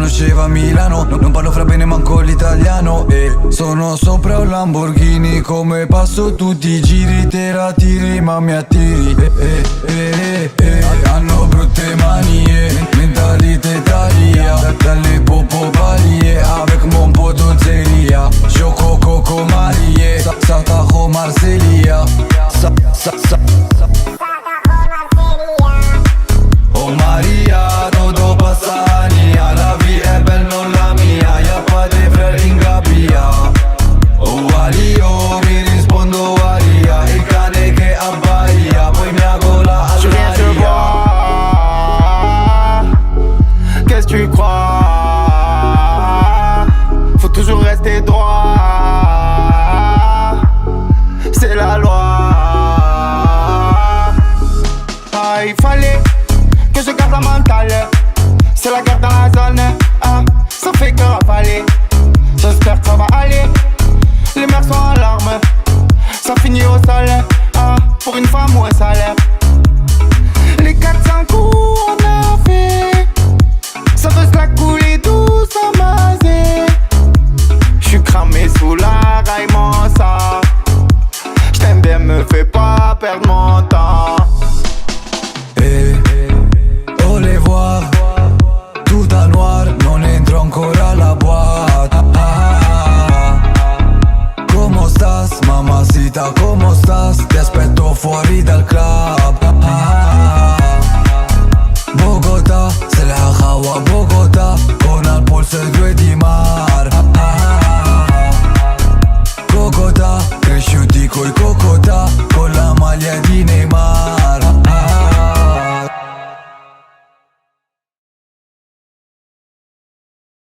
conosceva Milano, non parlo fra bene manco l'italiano. E sono sopra un Lamborghini, come passo tutti i giri. Te la tiri ma mi attiri. Hanno brutte manie, mentalità Italia, dalle popovalie, avec mon pote d'ozeria. Choco Coco Marie, Satajo Marselia. Oh Maria, todo passa ania, la vie è bella non la mia, y'a pas de frère in gabbia. Oh Alio, mi rispondo Aria, il cane che abbaia, poi mi agola Je viens te all'aria. voir, qu'est-ce que tu crois? Faut toujours rester droit, c'est la loi. Ah, il fallait que je garde la mentale, c'est la guerre dans la zone. Ah, ça fait que ravaler, j'espère que ça va aller. Les mères sont en larmes, ça finit au sol. Ah, pour une femme ou un salaire. Les 400 coups on a fait, ça veut se la couler douce à maser. J'suis cramé sous la raille, mon sang. J't'aime bien, me fais pas perdre mon temps. Oh les voir, tout en noir, non entro ancora alla boîte. Como stas, mamacita, como stas? Ti aspetto fuori dal club.